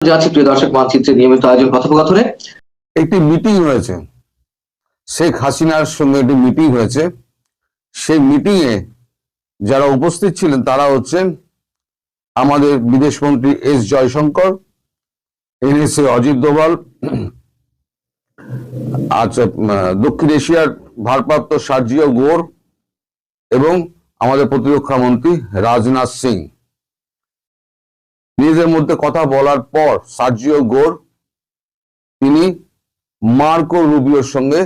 যাচ্ছে প্রিয় দর্শক মানচিত্রের নিয়মিত আয়োজন কথোপকথনে। একটি মিটিং হয়েছে, শেখ হাসিনার সঙ্গে একটি মিটিং হয়েছে। সেই মিটিং এ যারা উপস্থিত ছিলেন তারা হচ্ছেন আমাদের বিদেশমন্ত্রী এস জয়শঙ্কর, এনএসএ অজিত দোভাল, আচ্ছা দক্ষিণ এশিয়ার ভারপ্রাপ্ত সার্জিও গোর এবং আমাদের প্রতিরক্ষা মন্ত্রী রাজনাথ সিং। নিজেদের মধ্যে কথা বলার পর সার্জিও গোর তিনি মার্কো রুবিওর সঙ্গে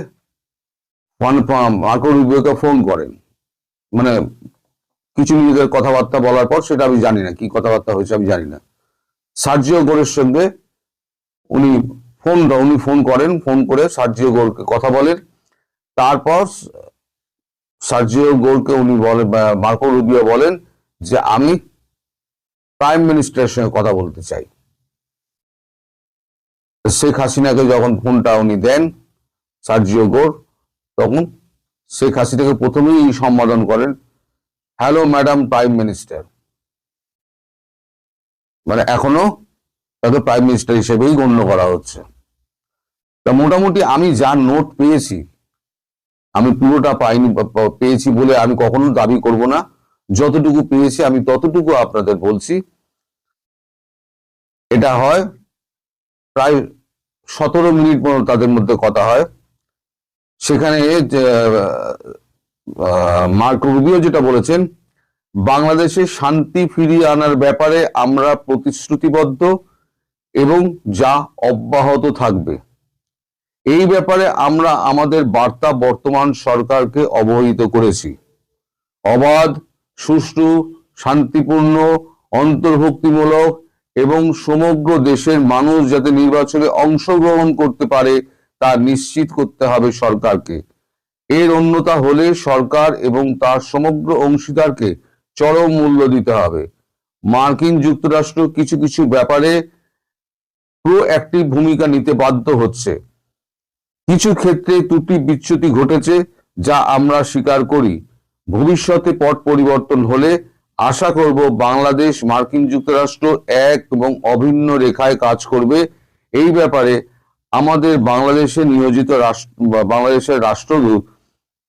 মার্কো রুবিওকে ফোন করেন। মানে কিছু মিনিটের কথাবার্তা বলার পর, সেটা আমি জানি না কি কথাবার্তা হয়েছে, আমি জানি না। সার্জিও গোরের সঙ্গে উনি ফোন করেন, ফোন করে সার্জিও গোরকে কথা বলেন। তারপর সার্জিও গোরকে উনি বলেন, মার্কো রুবিও বলেন যে আমি প্রাইম মিনিস্টারের সঙ্গে কথা বলতে চাই। শেখ হাসিনাকে যখন ফোনটা উনি দেন সার্জিও গোর, তখন শেখ হাসিনাকে প্রথমেই সম্বোধন করেন, হ্যালো ম্যাডাম প্রাইম মিনিস্টার। মানে এখনো তাকে প্রাইম মিনিস্টার হিসেবেই গণ্য করা হচ্ছে। তা মোটামুটি আমি যা নোট পেয়েছি, আমি পুরোটা পেয়েছি বলে আমি কখনো দাবি করব না। যতটুকু পেয়েছি আমি ততটুকু আপনাদের বলছি। এটা হয় প্রায় 17 মিনিট পর তাদের মধ্যে কথা হয়। সেখানে মার্কো রুবিও যেটা বলেছেন, বাংলাদেশে শান্তি ফিরিয়ে আনার ব্যাপারে আমরা প্রতিশ্রুতিবদ্ধ এবং যা অব্যাহত থাকবে। এই ব্যাপারে আমরা আমাদের বার্তা বর্তমান সরকারকে অবহিত করেছি। অবাধ, সুষ্ঠু, শান্তিপূর্ণ, অন্তর্ভুক্তিমূলক এবং সমগ্র দেশের মানুষ যাতে নির্বাচনে অংশগ্রহণ করতে পারে তা নিশ্চিত করতে হবে সরকারকে। এর অন্যথা হলে সরকার এবং তার সমগ্র অংশীদারকে চরম মূল্য দিতে হবে। মার্কিন যুক্তরাষ্ট্র কিছু কিছু ব্যাপারে প্রোঅ্যাক্টিভ ভূমিকা নিতে বাধ্য হচ্ছে। কিছু ক্ষেত্রে ত্রুটি বিচ্যুতি ঘটেছে যা আমরা স্বীকার করি। ভবিষ্যতে পট পরিবর্তন হলে আশা করব বাংলাদেশ মার্কিন যুক্তরাষ্ট্র এক এবং অভিন্ন রেখায় কাজ করবে। এই ব্যাপারে আমাদের বাংলাদেশে নিয়োজিত বাংলাদেশের রাষ্ট্রদূত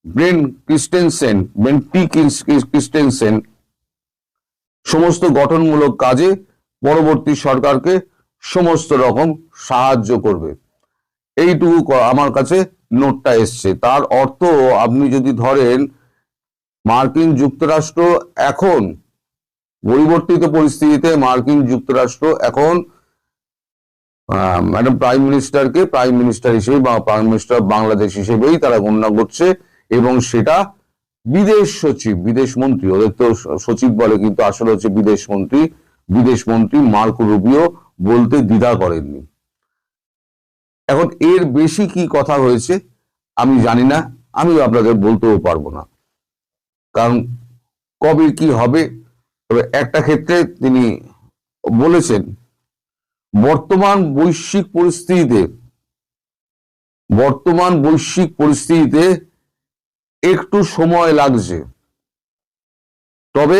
বেন টি ক্রিস্টেনসেন সমস্ত গঠনমূলক কাজে পরবর্তী সরকারকে সমস্ত রকম সাহায্য করবে। এইটুকু আমার কাছে নোটটা এসছে। তার অর্থ আপনি যদি ধরেন মার্কিন যুক্তরাষ্ট্র এখন পরিবর্তিত পরিস্থিতিতে মার্কিন যুক্তরাষ্ট্র এখন ম্যাডাম প্রাইম মিনিস্টারকে প্রাইম মিনিস্টার হিসেবে বা প্রাইম মিনিস্টার বাংলাদেশ হিসেবেই তারা গণ্য করছে, এবং সেটা বিদেশ সচিব, বিদেশ মন্ত্রী, ওদের তো সচিব বলে কিন্তু আসলে হচ্ছে বিদেশ মন্ত্রী মার্কো রুবিও বলতে দ্বিধা করেননি। এখন এর বেশি কি কথা হয়েছে আমি জানি না, আমি আপনাদের বলতেও পারবো না, কারণ কবে কি হবে। তবে একটা ক্ষেত্রে তিনি বলেছেন, বর্তমান বৈশ্বিক পরিস্থিতিতে একটু সময় লাগছে, তবে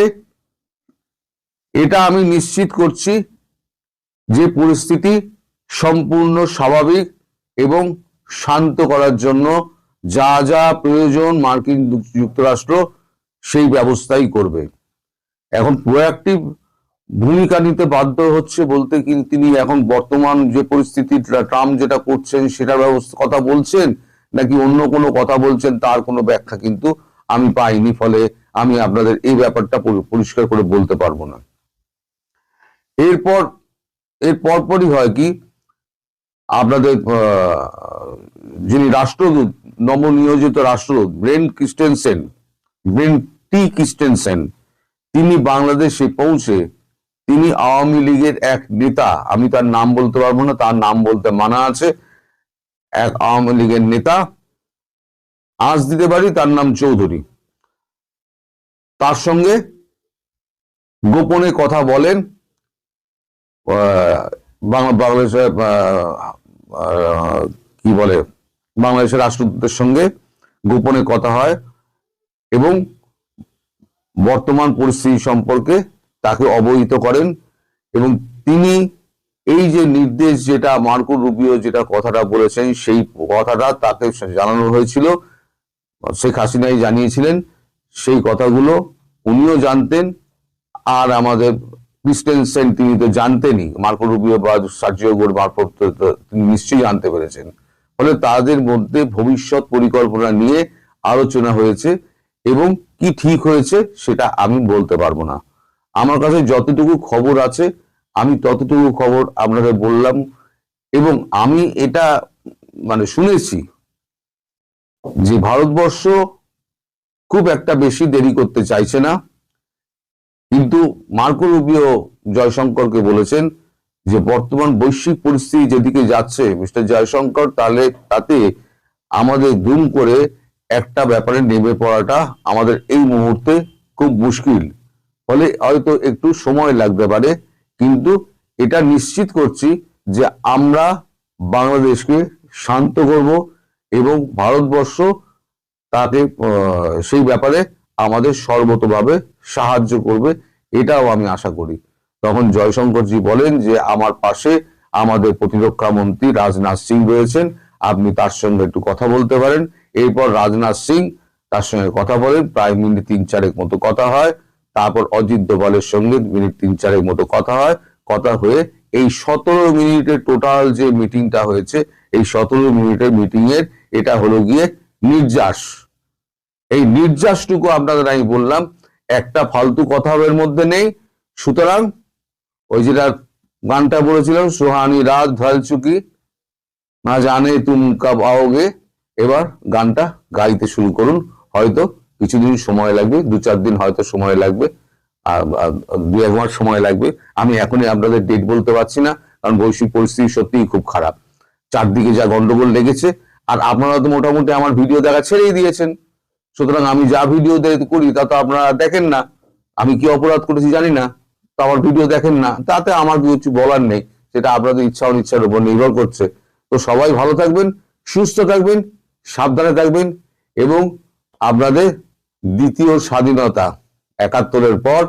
এটা আমি নিশ্চিত করছি যে পরিস্থিতি সম্পূর্ণ স্বাভাবিক এবং শান্ত করার জন্য যা যা প্রয়োজন মার্কিন যুক্তরাষ্ট্র সেই ব্যবস্থাই করবে। এখন প্রোঅ্যাক্টিভ ভূমিকা নিতে বাধ্য হচ্ছে বলতে তিনি এখন বর্তমান যে পরিস্থিতি ট্রাম্প যেটা করছেন সেটার কথা বলছেন নাকি অন্য কোনো কথা বলছেন তার কোনো ব্যাখ্যা কিন্তু আমি পাইনি, ফলে আমি আপনাদের এই ব্যাপারটা পরিষ্কার করে বলতে পারবো না। এর পরপরই হয় কি, আপনাদের যিনি রাষ্ট্রদূত, নবনিয়োজিত রাষ্ট্রদূত ব্রেন টি ক্রিস্টেনসেন, তিনি বাংলাদেশে পৌঁছে তিনি আওয়ামী লীগের এক নেতা, আমি তার নাম বলতে পারবো না, তার নাম বলতে মানা আছে, এক আওয়ামী লীগের নেতা, আজ দিতে পারি তার নাম চৌধুরী, তার সঙ্গে গোপনে কথা বলেন। বাংলাদেশের কি বলে বাংলাদেশের রাষ্ট্রদূতের সঙ্গে গোপনে কথা হয় এবং বর্তমান পরিস্থিতি সম্পর্কে তাকে অবহিত করেন, এবং তিনি এই যে নির্দেশ যেটা মার্কো রুবিও যেটা কথাটা বলেছেন, সেই কথাটা তাকে জানানো হয়েছিল, শেখ হাসিনাই জানিয়েছিলেন। সেই কথাগুলো উনিও জানতেন, আর আমাদের ক্রিস্টেনসেন তিনি তো জানতেনই, মার্কো রুবিও বা সার্জিও গোর মারফত তিনি নিশ্চয়ই জানতে পেরেছেন। ফলে তাদের মধ্যে ভবিষ্যৎ পরিকল্পনা নিয়ে আলোচনা হয়েছে, এবং কি ঠিক হয়েছে সেটা আমি বলতে পারবো না। আমার কাছে যতটুকু খবর আছে আমি ততটুকু খবর আপনাদের বললাম, এবং আমি এটা মানে শুনেছি যে ভারতবর্ষ খুব একটা বেশি দেরি করতে চাইছে না, কিন্তু মার্কো রুবিও জয়শঙ্করকে বলেছেন যে বর্তমান বৈশ্বিক পরিস্থিতি যেদিকে যাচ্ছে মিস্টার জয়শঙ্কর, তাহলে তাতে আমাদের দুম করে একটা ব্যাপারে নেমে পড়াটা আমাদের এই মুহূর্তে খুব মুশকিল। ফলে হয়তো একটু সময় লাগতে পারে, কিন্তু এটা নিশ্চিত করছি যে আমরা বাংলাদেশকে শান্ত করব এবং ভারতবর্ষ তাকে সেই ব্যাপারে আমাদের সর্বতভাবে সাহায্য করবে, এটাও আমি আশা করি। তখন জয়শঙ্করজি বলেন যে আমার পাশে আমাদের প্রতিরক্ষা মন্ত্রী রাজনাথ সিং রয়েছেন, আপনি তার সঙ্গে একটু কথা বলতে পারেন। এরপর রাজনাথ সিং তার সঙ্গে কথা বলেন, প্রায় মিনিট 3-4 মতো কথা হয়। তারপর অজিত দোভালের সঙ্গে মিনিট 3-4 মতো কথা হয়। কথা হয়ে এই 17 মিনিটের টোটাল যে মিটিংটা হয়েছে, এই 17 মিনিটের মিটিং এর এটা হলো গিয়ে নির্যাস। এই নির্যাসটুকু আপনাদের আমি বললাম, একটা ফালতু কথা এর মধ্যে নেই। সুতরাং ওই যেটা গানটা বলেছিলাম, সোহানি রাত ঢল চুকি না জানে তুম কব आओगे, এবার গানটা গাইতে শুরু করুন। হয়তো কিছুদিন সময় লাগবে, 2-4 দিন হয়তো সময় লাগবে, আর 2-1 মাস সময় লাগবে। আমি এখনই আপনাদের ডেট বলতে পারছি না, কারণ বৈশ্বিক পরিস্থিতি সত্যিই খুব খারাপ, চারদিকে যা গন্ডগোল লেগেছে। আর আপনারা তো মোটামুটি আমার ভিডিও দেখা ছেড়েই দিয়েছেন, সুতরাং আমি যা ভিডিও করি তা তো আপনারা দেখেন না। আমি কি অপরাধ করেছি জানি না, তো আমার ভিডিও দেখেন না, তাতে আমার কিছু বলার নেই, সেটা আপনাদের ইচ্ছা অনিচ্ছার উপর নির্ভর করছে। তো সবাই ভালো থাকবেন, সুস্থ থাকবেন, সাবধানে থাকবেন, এবং আপনাদের দ্বিতীয় স্বাধীনতা 71-এর পর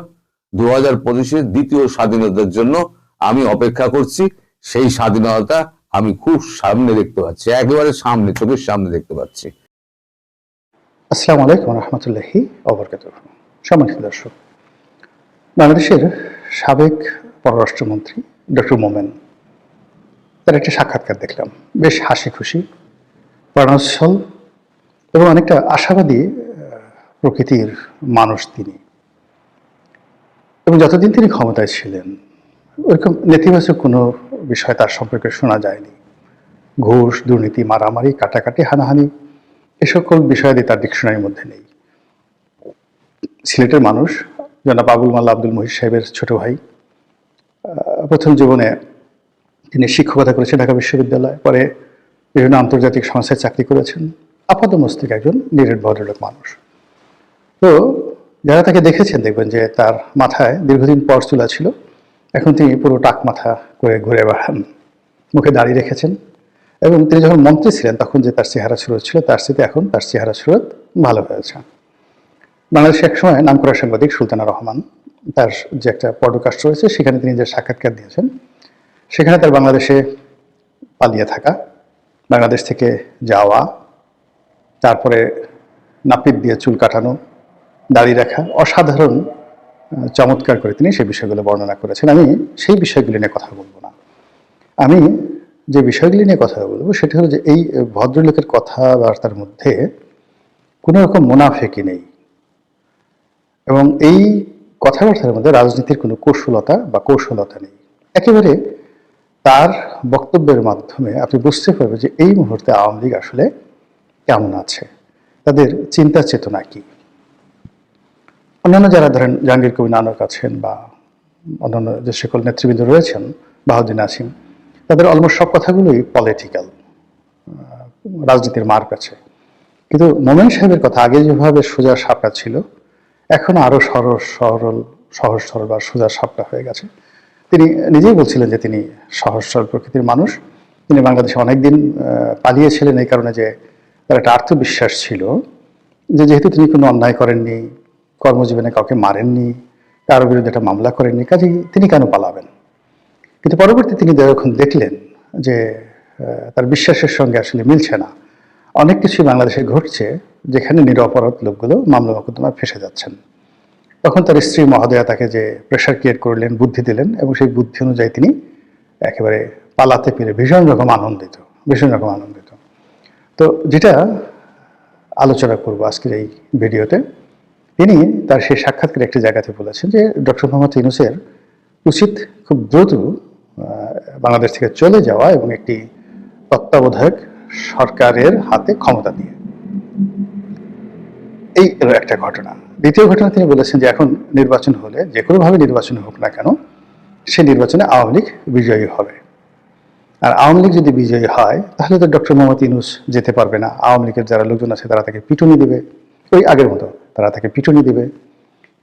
2025-এর দ্বিতীয় স্বাধীনতার জন্য আমি অপেক্ষা করছি। সেই স্বাধীনতা আমি খুব সামনে দেখতে পাচ্ছি, একেবারে সামনে, চোখের সামনে দেখতে পাচ্ছি। আসসালামু আলাইকুম রহমতুল্লাহি ওবরকাতুহ। সম্মানিত দর্শক, বাংলাদেশের সাবেক পররাষ্ট্রমন্ত্রী ডক্টর মোমেন, তার একটা সাক্ষাৎকার দেখলাম, বেশ হাসি খুশি, প্রাণোচ্ছল এবং অনেকটা আশাবাদী প্রকৃতির মানুষ তিনি। এবং যতদিন তিনি ক্ষমতায় ছিলেন ওইরকম নেতিবাচক কোনো বিষয় তার সম্পর্কে শোনা যায়নি। ঘুষ, দুর্নীতি, মারামারি, কাটাকাটি, হানাহানি, এ সকল বিষয়াদি তার ডিকশনারির মধ্যে নেই। সিলেটের মানুষ, জনাব আবুল মাল্লা আব্দুল মহিদ সাহেবের ছোট ভাই, প্রথম জীবনে তিনি শিক্ষকতা করেছেন ঢাকা বিশ্ববিদ্যালয়, পরে বিভিন্ন আন্তর্জাতিক সংস্থায় চাকরি করেছেন। আপাত মস্তিক একজন নিরেট ভদ্রলোক মানুষ। তো যারা তাকে দেখেছেন দেখবেন যে তার মাথায় দীর্ঘদিন পর চুলা ছিল, এখন তিনি পুরো টাক মাথা করে ঘুরে বেড়ান, মুখে দাড়ি রেখেছেন। এবং তিনি যখন মন্ত্রী ছিলেন তখন যে তার চেহারা সুরত ছিল, তার সাথে এখন তার চেহারা সুরত ভালো হয়েছে। বাংলাদেশে একসময় নামকরা সাংবাদিক সুলতানা রহমান, তার যে একটা পডকাস্ট রয়েছে সেখানে তিনি যে সাক্ষাৎকার দিয়েছেন, সেখানে তার বাংলাদেশে পালিয়ে থাকা, বাংলাদেশ থেকে যাওয়া, তারপরে নাপিত দিয়ে চুল কাটানো, দাড়ি রাখা, অসাধারণ চমৎকার করে তিনি সেই বিষয়গুলো বর্ণনা করেছেন। আমি সেই বিষয়গুলি নিয়ে কথা বলবো না। আমি যে বিষয়গুলি নিয়ে কথা বলবো সেটা হলো যে এই ভদ্রলোকের কথাবার্তার মধ্যে কোনো রকম মুনাফেকি নেই, এবং এই কথাবার্তার মধ্যে রাজনীতির কোনো কৌশলতা নেই। একেবারে তার বক্তব্যের মাধ্যমে আপনি বুঝতে পারবেন যে এই মুহূর্তে আওয়ামী লীগ আসলে কেমন আছে, তাদের চিন্তা চেতনা কি। অন্যান্য যারা ধরেন জাহাঙ্গীর কবির নানক আছেন বা অন্যান্য যে সকল নেতৃবৃন্দ রয়েছেন, বাহাউদ্দিন আসিম, তাদের অলমোস্ট সব কথাগুলোই পলিটিক্যাল, রাজনীতির মার কাছে। কিন্তু মোমেন সাহেবের কথা আগে যেভাবে সোজা সাপটা ছিল, এখন আরো সহজ সরল বা সোজা সাপটা হয়ে গেছে। তিনি নিজেই বলছিলেন যে তিনি সহজ সরল প্রকৃতির মানুষ। তিনি বাংলাদেশে অনেকদিন পালিয়েছিলেন এই কারণে যে তার একটা আত্মবিশ্বাস ছিল যে যেহেতু তিনি কোনো অন্যায় করেননি, কর্মজীবনে কাউকে মারেননি, কারোর বিরুদ্ধে একটা মামলা করেননি, কাজেই তিনি কেন পালাবেন। কিন্তু পরবর্তী তিনি যখন দেখলেন যে তার বিশ্বাসের সঙ্গে আসলে মিলছে না, অনেক কিছুই বাংলাদেশে ঘটছে যেখানে নিরপরাধ লোকগুলো মামলা মোকদ্দমায় ফেসে যাচ্ছেন, তখন তার স্ত্রী মহোদয়া তাকে যে প্রেশার ক্রিয়েট করলেন, বুদ্ধি দিলেন, এবং সেই বুদ্ধি অনুযায়ী তিনি একেবারে পালাতে পেরে ভীষণ রকম আনন্দিত। তো যেটা আলোচনা করব আজকের এই ভিডিওতে, তিনি তার সেই সাক্ষাৎকারে একটি জায়গাতে বলেছেন যে ডক্টর মোহাম্মদ ইউনূসের উচিত খুব দ্রুত বাংলাদেশ থেকে চলে যাওয়া এবং একটি তত্ত্বাবধায়ক সরকারের হাতে ক্ষমতা দিয়ে। এই হলো একটা ঘটনা। দ্বিতীয় ঘটনা, তিনি বলেছেন যে এখন নির্বাচন হলে, যে কোনোভাবে নির্বাচন হোক না কেন, সে নির্বাচনে আওয়ামী লীগ বিজয়ী হবে। আর আওয়ামী লীগ যদি বিজয়ী হয় তাহলে তো ডক্টর মোহাম্মদ ইউনূস যেতে পারবে না। আওয়ামী লীগের যারা লোকজন আছে তারা তাকে পিটুনি দেবে, ওই আগের মতো তারা তাকে পিটুনি দেবে।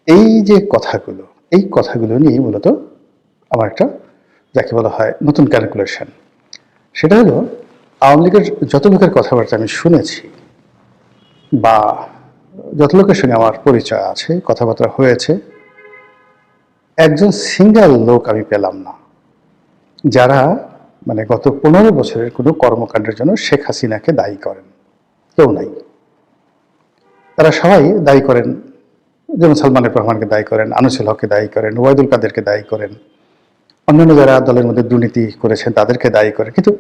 এই যে কথাগুলো, এই কথাগুলো নিয়ে মূলত আমার একটা, যাকে বলা হয় নতুন ক্যালকুলেশন, সেটা হলো আওয়ামী লীগের যত লোকের কথাবার্তা আমি শুনেছি বা যত লোকের সঙ্গে আমার পরিচয় আছে, কথাবার্তা হয়েছে, একজন সিঙ্গেল লোক আমি পেলাম না যারা মানে গত 15 বছরের কোনো কর্মকাণ্ডের জন্য শেখ হাসিনাকে দায়ী করেন। কেউ নাই। তারা সবাই দায়ী করেন, যেমন সালমানের রহমানকে দায়ী করেন, আনিসুল হককে দায়ী করেন, ওবায়দুল কাদেরকে দায়ী করেন, অন্যান্য যারা দলের মধ্যে দুর্নীতি করেছেন তাদেরকে দায়ী করেন। কিন্তু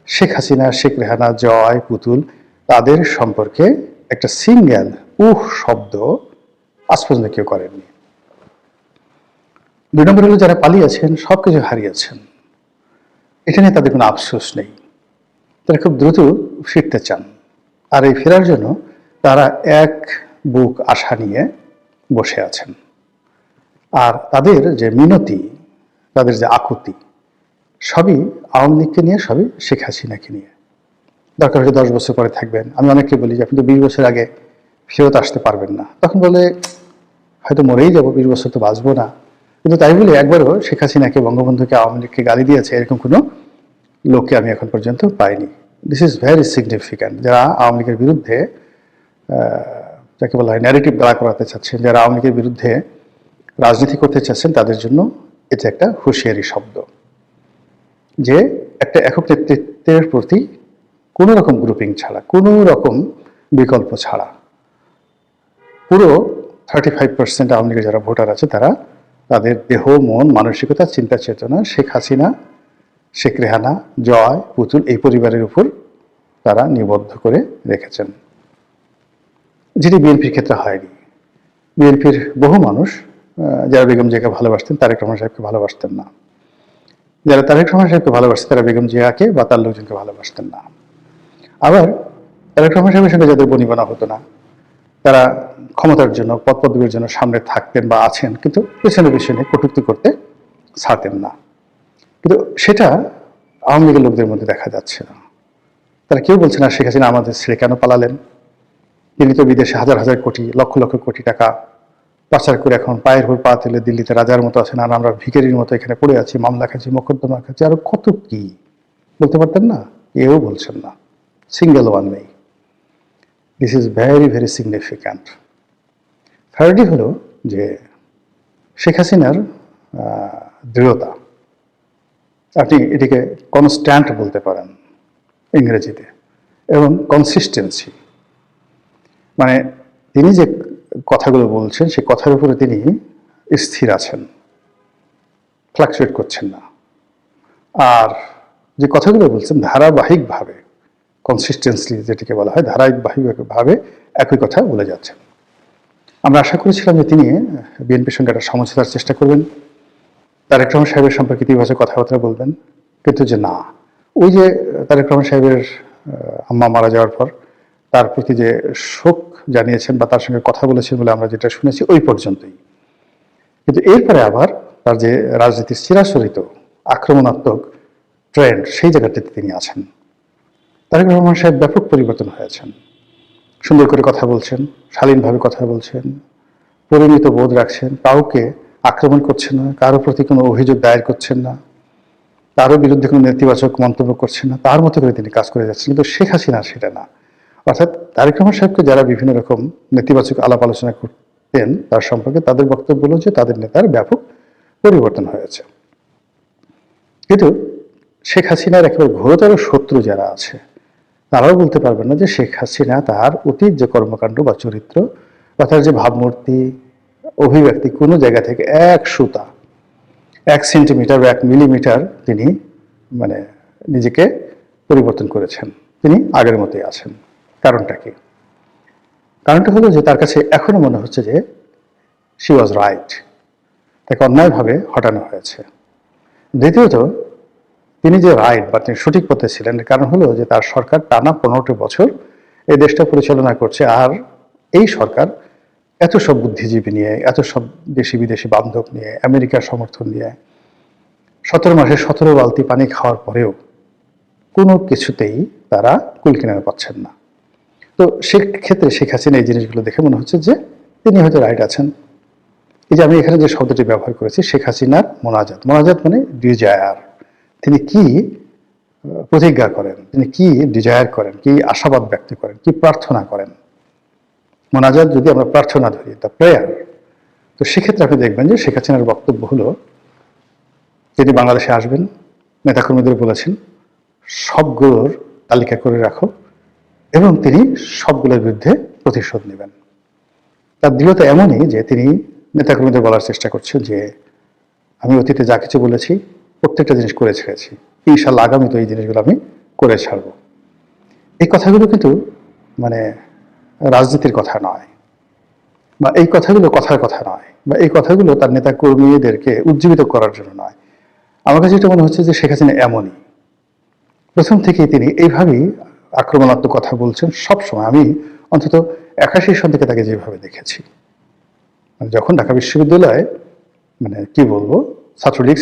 শেখ হাসিনা, শেখ রেহানা, জয়, পুতুল, তাদের সম্পর্কে একটা সিঙ্গেল শব্দ আজ পর্যন্ত কেউ করেননি। 2 নম্বর হলো যারা পালিয়েছেন, সবকিছু হারিয়েছেন, এটা নিয়ে তাদের কোনো আফসোস নেই। তারা খুব দ্রুত ফিরতে চান, আর এই ফেরার জন্য তারা এক বুক আশা নিয়ে বসে আছেন। আর তাদের যে মিনতি, তাদের যে আকুতি, সবই আওয়ামী লীগকে নিয়ে, সবই শেখ হাসিনাকে নিয়ে। দরকার হলে 10 বছর পরে থাকবেন। আমি অনেককে বলি যে আপনি তো 20 বছর আগে ফেরত আসতে পারবেন না, তখন বলে হয়তো মরেই যাবো, 20 বছর তো বাঁচবো না। কিন্তু তাই বলে একবারও শেখ হাসিনাকে, বঙ্গবন্ধুকে, আওয়ামী লীগকে গালি দিয়েছে এরকম কোনো লোককে আমি এখন পর্যন্ত পাইনি। This is very significant. যারা আওয়ামী লীগের বিরুদ্ধে, যাকে বলা হয় ন্যারেটিভ দাঁড়া করাতে চাচ্ছেন, যারা আওয়ামী লীগের বিরুদ্ধে রাজনীতি করতে চাচ্ছেন, তাদের জন্য এটা একটা হুঁশিয়ারি শব্দ যে একটা একক নেতৃত্বের প্রতি কোনো রকম গ্রুপিং ছাড়া, কোনো রকম বিকল্প ছাড়া পুরো 35% আওয়ামী লীগের যারা ভোটার আছে তারা তাদের দেহ, মন, মানসিকতা, চিন্তা চেতনা শেখ হাসিনা, শেখ রেহানা, জয়, পুতুল এই পরিবারের উপর তারা নিবদ্ধ করে রেখেছেন, যেটি বিএনপির ক্ষেত্রে হয়নি। বিএনপির বহু মানুষ যারা বেগম জিয়াকে ভালোবাসতেন, তারেক রহমান সাহেবকে ভালোবাসতেন না। যারা তারেক রহমান সাহেবকে ভালোবাসতেন তারা বেগম জিয়াকে বা তার লোকজনকে ভালোবাসতেন না। আবার তারেক রহমান সাহেবের সঙ্গে যাদের বনিবনা হতো না, তারা ক্ষমতার জন্য, পদ পদবীর জন্য সামনে থাকতেন বা আছেন, কিন্তু পেছনে পেছনে কটূক্তি করতে ছাড়তেন না। কিন্তু সেটা আওয়ামী লীগের লোকদের মধ্যে দেখা যাচ্ছে না। তারা কেউ বলছে না শেখ হাসিনা আমাদের ছেড়ে কেন পালালেন, তিনি তো বিদেশে হাজার হাজার কোটি, লক্ষ লক্ষ কোটি টাকা পাচার করে এখন পায়ের উপর পা তুলে দিল্লিতে রাজার মতো আছেন, আর আমরা ভিখারির মতো এখানে পড়ে আছি, মামলা খাচ্ছি, মোকদ্দমা খাচ্ছি, আরো কত কি বলতে পারতেন না? এও বলছেন না, সিঙ্গেল ওয়ান নেই। This is very very significant. Thirdly হলো যে শেখ হাসিনার দৃঢ়তা, আপনি এটিকে কনস্ট্যান্ট বলতে পারেন ইংরেজিতে, এবং কনসিস্টেন্সি, মানে তিনি যে কথাগুলো বলছেন সেই কথার উপরে তিনি স্থির আছেন, ফ্লাকচুয়েট করছেন না। আর যে কথাগুলো বলছেন ধারাবাহিকভাবে, কনসিস্টেন্সলি যেটিকে বলা হয়, ধারাবাহিকভাবে একই কথা বলে যাচ্ছেন। আমরা আশা করেছিলাম যে তিনি বিএনপির সঙ্গে একটা সমঝোতার চেষ্টা করবেন, তারেক রহমান সাহেবের সম্পর্কে ইতিবাচক কথাবার্তা বলবেন, কিন্তু যে না, ওই যে তারেক রহমান সাহেবের আম্মা মারা যাওয়ার পর তার প্রতি যে শোক জানিয়েছেন বা তার সঙ্গে কথা বলেছেন বলে আমরা যেটা শুনেছি ওই পর্যন্তই। কিন্তু এরপরে আবার তার যে রাজনীতির চিরাচরিত আক্রমণাত্মক ট্রেন্ড, সেই জায়গাটিতে তিনি আছেন। তারেক রহমান সাহেব ব্যাপক পরিবর্তন হয়েছেন, সুন্দর করে কথা বলছেন, শালীনভাবে কথা বলছেন, পরিমিত বোধ রাখছেন, কাউকে আক্রমণ করছেন না, কারোর প্রতি কোনো অভিযোগ দায়ের করছেন না, কারোর বিরুদ্ধে কোনো নেতিবাচক মন্তব্য করছেন না, তার মতো করে তিনি কাজ করে যাচ্ছেন। কিন্তু শেখ হাসিনা সেটা না। অর্থাৎ তারেক রহমান সাহেবকে যারা বিভিন্ন রকম নেতিবাচক আলাপ আলোচনা করতেন তার সম্পর্কে, তাদের বক্তব্য হলো যে তাদের নেতার ব্যাপক পরিবর্তন হয়েছে। কিন্তু শেখ হাসিনার একেবারে ঘোরতর শত্রু যারা আছে তারাও বলতে পারবেন না যে শেখ হাসিনা তার অতীত যে কর্মকাণ্ড বা চরিত্র বা তার যে ভাবমূর্তি, অভিব্যক্তি কোনো জায়গা থেকে এক সুতা, 1 সেন্টিমিটার বা 1 মিলিমিটার তিনি মানে নিজেকে পরিবর্তন করেছেন। তিনি আগের মতোই আছেন। কারণটা কি? কারণটা হলো যে তার কাছে এখনো মনে হচ্ছে যে শি ওয়াজ রাইট, তাকে অন্যায়ভাবে হটানো হয়েছে। দ্বিতীয়ত, তিনি যে রাইট বা তিনি সঠিক পথে ছিলেন, কারণ হলো যে তার সরকার টানা 15টি বছর এই দেশটা পরিচালনা করছে, আর এই সরকার এত সব বুদ্ধিজীবী নিয়ে, এত সব দেশি বিদেশি বান্ধব নিয়ে, আমেরিকার সমর্থন নিয়ে 17 মাসে 17 বালতি পানি খাওয়ার পরেও কোনো কিছুতেই তারা কুল কিনারা পাচ্ছেন না। তো সেক্ষেত্রে শেখ হাসিনা এই জিনিসগুলো দেখে মনে হচ্ছে যে তিনি হয়তো রাইট আছেন। এই যে আমি এখানে যে শব্দটি ব্যবহার করেছি, শেখ হাসিনার মোনাজাত, মোনাজাত মানে ডিজায়ার। তিনি কি প্রতিজ্ঞা করেন, তিনি কি ডিজায়ার করেন, কি আশাবাদ ব্যক্ত করেন, কি প্রার্থনা করেন। মোনাজাত যদি আমরা প্রার্থনা ধরি, দ্য প্রেয়ার, তো সেক্ষেত্রে আপনি দেখবেন যে শেখ হাসিনার বক্তব্য হলো তিনি বাংলাদেশে আসবেন, নেতাকর্মীদের বলেছেন সবগুলোর তালিকা করে রাখো এবং তিনি সবগুলোর বিরুদ্ধে প্রতিশোধ নেবেন। তার দৃঢ়তা এমনই যে তিনি নেতাকর্মীদের বলার চেষ্টা করছেন যে আমি অতীতে যা কিছু বলেছি প্রত্যেকটা জিনিস করে ছেড়েছি, ইনশাল্লাহ আগামী তো এই জিনিসগুলো আমি করে ছাড়ব। এই কথাগুলো কিন্তু মানে রাজনীতির কথা নয়, বা এই কথাগুলো কথার কথা নয়, বা এই কথাগুলো তার নেতা কর্মীদেরকে উজ্জীবিত করার জন্য নয়। আমার কাছে এটা মনে হচ্ছে যে শেখ হাসিনা এমনই, প্রথম থেকেই তিনি এইভাবেই আক্রমণাত্মক কথা বলছেন সবসময়। আমি অন্তত 81 সন থেকে তাকে যেভাবে দেখেছি, মানে যখন ঢাকা বিশ্ববিদ্যালয়ে মানে কি বলবো ছাত্রলীগ